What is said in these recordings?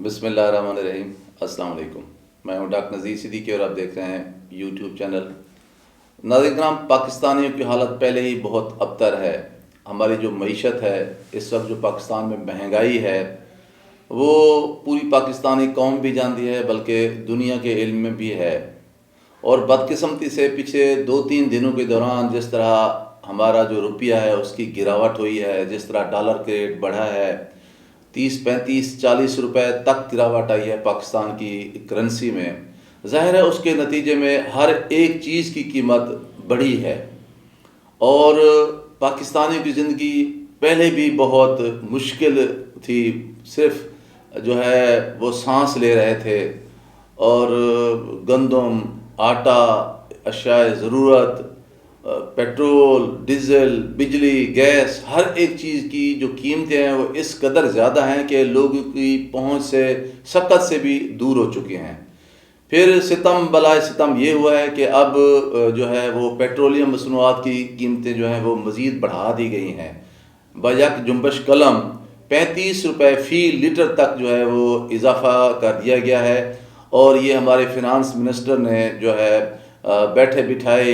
بسم اللہ الرحمن الرحیم۔ السلام علیکم، میں ہوں ڈاکٹر نذیر صدیقی اور آپ دیکھ رہے ہیں یوٹیوب چینل۔ ناظرین کرام، پاکستانیوں کی حالت پہلے ہی بہت ابتر ہے۔ ہماری جو معیشت ہے اس وقت، جو پاکستان میں مہنگائی ہے، وہ پوری پاکستانی قوم بھی جانتی ہے بلکہ دنیا کے علم میں بھی ہے۔ اور بدقسمتی سے پچھلے 2-3 دنوں کے دوران جس طرح ہمارا جو روپیہ ہے اس کی گراوٹ ہوئی ہے، جس طرح ڈالر کے ریٹ بڑھا ہے، 30-35-40 روپے تک گراوٹ آئی ہے پاکستان کی کرنسی میں، ظاہر ہے اس کے نتیجے میں ہر ایک چیز کی قیمت بڑھی ہے۔ اور پاکستانیوں کی زندگی پہلے بھی بہت مشکل تھی، صرف جو ہے وہ سانس لے رہے تھے، اور گندم، آٹا، اشیاء ضرورت، پیٹرول، ڈیزل، بجلی، گیس، ہر ایک چیز کی جو قیمتیں ہیں وہ اس قدر زیادہ ہیں کہ لوگوں کی پہنچ سے، سکت سے بھی دور ہو چکے ہیں۔ پھر ستم بلائے ستم یہ ہوا ہے کہ اب جو ہے وہ پیٹرولیم مصنوعات کی قیمتیں جو ہیں وہ مزید بڑھا دی گئی ہیں۔ بیک جنبش قلم 35 روپے فی لیٹر تک جو ہے وہ اضافہ کر دیا گیا ہے۔ اور یہ ہمارے فنانس منسٹر نے جو ہے بیٹھے بٹھائے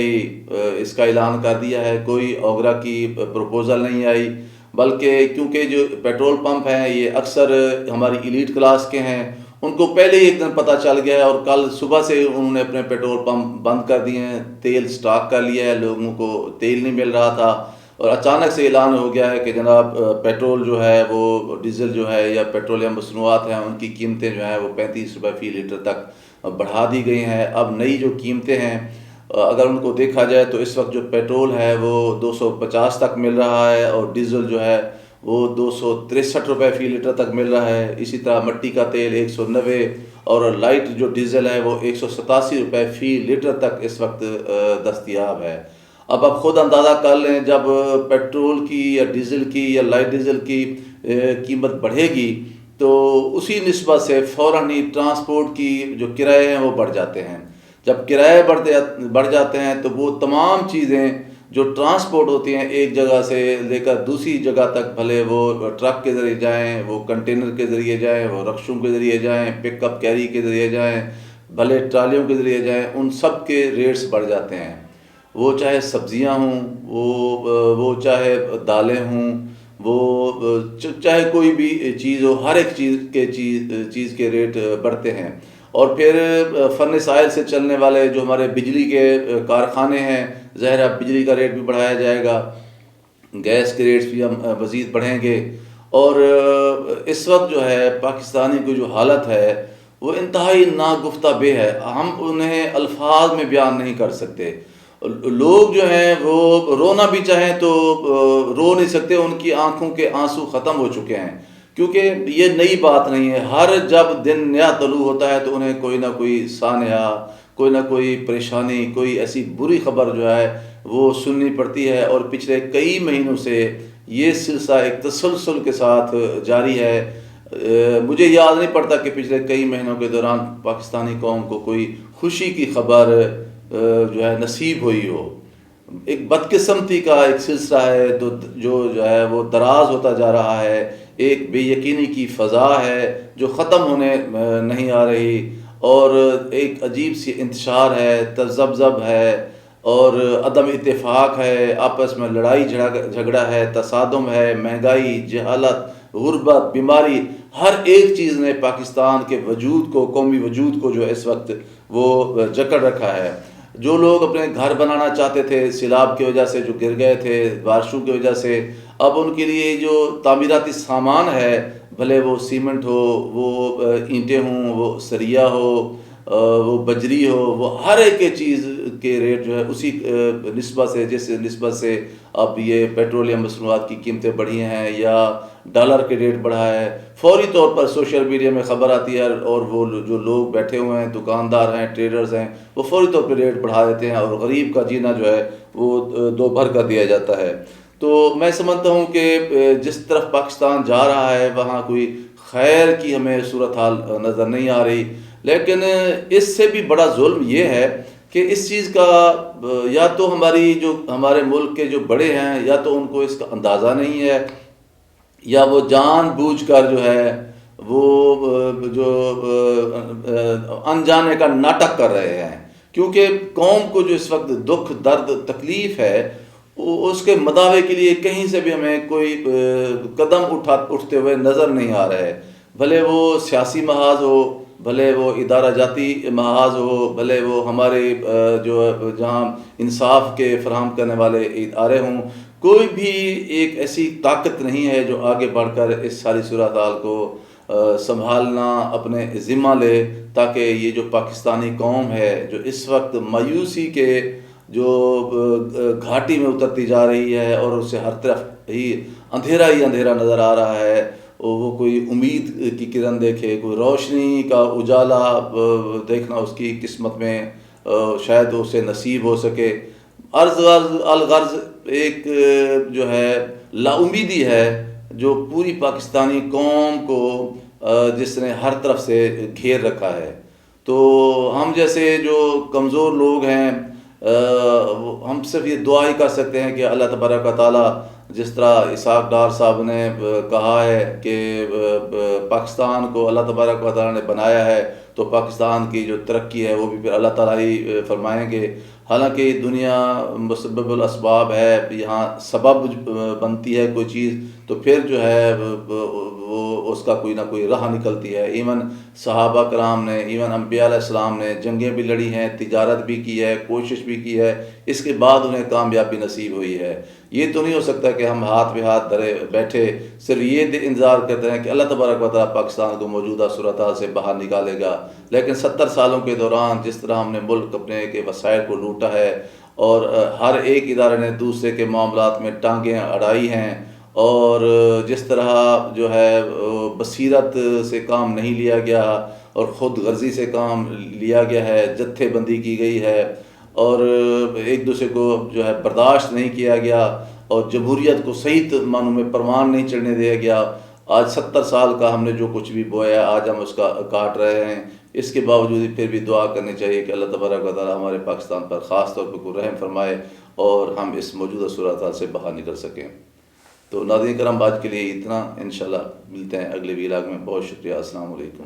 اس کا اعلان کر دیا ہے، کوئی اوگرا کی پروپوزل نہیں آئی، بلکہ کیونکہ جو پیٹرول پمپ ہیں یہ اکثر ہماری ایلیٹ کلاس کے ہیں، ان کو پہلے ہی ایک دن پتہ چل گیا ہے اور کل صبح سے انہوں نے اپنے پیٹرول پمپ بند کر دیے ہیں، تیل سٹاک کر لیا ہے، لوگوں کو تیل نہیں مل رہا تھا، اور اچانک سے اعلان ہو گیا ہے کہ جناب پیٹرول جو ہے وہ ڈیزل جو ہے یا پیٹرولیم مصنوعات ہیں ان کی قیمتیں جو ہیں وہ 35 روپے فی لیٹر تک بڑھا دی گئی ہیں۔ اب نئی جو قیمتیں ہیں اگر ان کو دیکھا جائے تو اس وقت جو پیٹرول ہے وہ 250 تک مل رہا ہے، اور ڈیزل جو ہے وہ 263 روپے فی لیٹر تک مل رہا ہے۔ اسی طرح مٹی کا تیل 190، اور لائٹ جو ڈیزل ہے وہ 187 روپے فی لیٹر تک اس وقت دستیاب ہے۔ اب آپ خود اندازہ کر لیں، جب پیٹرول کی یا ڈیزل کی یا لائٹ ڈیزل کی قیمت بڑھے گی تو اسی نسبت سے فوراً ہی ٹرانسپورٹ کی جو کرائے ہیں وہ بڑھ جاتے ہیں۔ جب کرائے بڑھ جاتے ہیں تو وہ تمام چیزیں جو ٹرانسپورٹ ہوتی ہیں ایک جگہ سے لے کر دوسری جگہ تک، بھلے وہ ٹرک کے ذریعے جائیں، وہ کنٹینر کے ذریعے جائیں، وہ رکشوں کے ذریعے جائیں، پک اپ کیری کے ذریعے جائیں، بھلے ٹرالیوں کے ذریعے جائیں، ان سب کے ریٹس بڑھ جاتے ہیں۔ وہ چاہے سبزیاں ہوں، وہ چاہے دالیں ہوں، وہ چاہے کوئی بھی چیز ہو، ہر ایک چیز کے ریٹ بڑھتے ہیں۔ اور پھر فرنس آئل سے چلنے والے جو ہمارے بجلی کے کارخانے ہیں، ظاہر ہے بجلی کا ریٹ بھی بڑھایا جائے گا، گیس کے ریٹس بھی ہم مزید بڑھیں گے۔ اور اس وقت جو ہے پاکستانی کی جو حالت ہے وہ انتہائی ناگفتہ بے ہے، ہم انہیں الفاظ میں بیان نہیں کر سکتے۔ لوگ جو ہیں وہ رونا بھی چاہیں تو رو نہیں سکتے، ان کی آنکھوں کے آنسو ختم ہو چکے ہیں، کیونکہ یہ نئی بات نہیں ہے۔ ہر جب دن نیا طلوع ہوتا ہے تو انہیں کوئی نہ کوئی سانحہ، کوئی نہ کوئی پریشانی، کوئی ایسی بری خبر جو ہے وہ سننی پڑتی ہے، اور پچھلے کئی مہینوں سے یہ سلسلہ ایک تسلسل کے ساتھ جاری ہے۔ مجھے یاد نہیں پڑتا کہ پچھلے کئی مہینوں کے دوران پاکستانی قوم کو کوئی خوشی کی خبر جو ہے نصیب ہوئی ہو۔ ایک بدقسمتی کا ایک سلسلہ ہے جو ہے وہ دراز ہوتا جا رہا ہے، ایک بے یقینی کی فضا ہے جو ختم ہونے نہیں آ رہی، اور ایک عجیب سی انتشار ہے، تذبذب ہے، اور عدم اتفاق ہے، آپس میں لڑائی جھگڑا ہے، تصادم ہے، مہنگائی، جہالت، غربت، بیماری، ہر ایک چیز نے پاکستان کے وجود کو، قومی وجود کو جو اس وقت وہ جکڑ رکھا ہے۔ جو لوگ اپنے گھر بنانا چاہتے تھے سیلاب کی وجہ سے، جو گر گئے تھے بارشوں کی وجہ سے، اب ان کے لیے جو تعمیراتی سامان ہے، بھلے وہ سیمنٹ ہو، وہ اینٹیں ہوں، وہ سریا ہو، وہ بجری ہو، وہ ہر ایک چیز کے ریٹ جو ہے اسی نسبت سے، جس نسبت سے اب یہ پیٹرولیم مصنوعات کی قیمتیں بڑھی ہیں یا ڈالر کے ریٹ بڑھا ہے، فوری طور پر سوشل میڈیا میں خبر آتی ہے، اور وہ جو لوگ بیٹھے ہوئے ہیں، دکاندار ہیں، ٹریڈرز ہیں، وہ فوری طور پہ ریٹ بڑھا دیتے ہیں، اور غریب کا جینا جو ہے وہ دو بھر کر دیا جاتا ہے۔ تو میں سمجھتا ہوں کہ جس طرف پاکستان جا رہا ہے وہاں کوئی خیر کی ہمیں صورتحال نظر نہیں آ رہی، لیکن اس سے بھی بڑا ظلم یہ ہے کہ اس چیز کا یا تو ہمارے ملک کے جو بڑے ہیں یا تو ان کو اس کا اندازہ نہیں ہے، یا وہ جان بوجھ کر جو ہے وہ جو انجانے کا ناٹک کر رہے ہیں، کیونکہ قوم کو جو اس وقت دکھ درد تکلیف ہے اس کے مداوے کے لیے کہیں سے بھی ہمیں کوئی قدم اٹھتے ہوئے نظر نہیں آ رہے، بھلے وہ سیاسی محاذ ہو، بھلے وہ ادارہ جاتی محاذ ہو، بھلے وہ ہمارے جو جہاں انصاف کے فراہم کرنے والے ادارے ہوں، کوئی بھی ایک ایسی طاقت نہیں ہے جو آگے بڑھ کر اس ساری صورتحال کو سنبھالنا اپنے ذمہ لے، تاکہ یہ جو پاکستانی قوم ہے جو اس وقت مایوسی کے جو گھاٹی میں اترتی جا رہی ہے اور اسے ہر طرف ہی اندھیرا نظر آ رہا ہے، وہ کوئی امید کی کرن دیکھے، کوئی روشنی کا اجالا دیکھنا اس کی قسمت میں شاید اسے نصیب ہو سکے۔ الغرض ایک جو ہے لا امیدی ہے جو پوری پاکستانی قوم کو جس نے ہر طرف سے گھیر رکھا ہے۔ تو ہم جیسے جو کمزور لوگ ہیں ہم صرف یہ دعا ہی کر سکتے ہیں کہ اللہ تبارک و تعالیٰ جس طرح اسحاق ڈار صاحب نے کہا ہے کہ پاکستان کو اللہ تبارک و تعالیٰ نے بنایا ہے تو پاکستان کی جو ترقی ہے وہ بھی پھر اللہ تعالیٰ ہی فرمائیں گے۔ حالانکہ دنیا مسبب الاسباب ہے، یہاں سبب بنتی ہے کوئی چیز تو پھر جو ہے وہ اس کا کوئی نہ کوئی راہ نکلتی ہے۔ ایون صحابہ کرام نے، ایون انبیاء علیہ السلام نے جنگیں بھی لڑی ہیں، تجارت بھی کی ہے، کوشش بھی کی ہے، اس کے بعد انہیں کامیابی نصیب ہوئی ہے۔ یہ تو نہیں ہو سکتا کہ ہم ہاتھ پہ ہاتھ دھرے بیٹھے صرف یہ انتظار کرتے ہیں کہ اللہ تبارک و تعالیٰ پاکستان کو موجودہ صورتحال سے باہر نکالے گا، لیکن 70 سالوں کے دوران جس طرح ہم نے ملک اپنے کے وسائل کو لوٹا ہے اور ہر ایک ادارے نے دوسرے کے معاملات میں ٹانگیں اڑائی ہیں، اور جس طرح جو ہے بصیرت سے کام نہیں لیا گیا اور خود غرضی سے کام لیا گیا ہے، جتھے بندی کی گئی ہے اور ایک دوسرے کو جو ہے برداشت نہیں کیا گیا اور جمہوریت کو صحیح معنوں میں پروان نہیں چڑھنے دیا گیا، آج 70 سال کا ہم نے جو کچھ بھی بویا آج ہم اس کا کاٹ رہے ہیں۔ اس کے باوجود پھر بھی دعا کرنی چاہیے کہ اللہ تبارک و تعالیٰ ہمارے پاکستان پر خاص طور پر رحم فرمائے اور ہم اس موجودہ صورتحال سے باہر نکل سکیں۔ تو ناظرین کرام آج کے لیے اتنا، انشاءاللہ ملتے ہیں اگلے ویلاگ میں۔ بہت شکریہ، السلام علیکم۔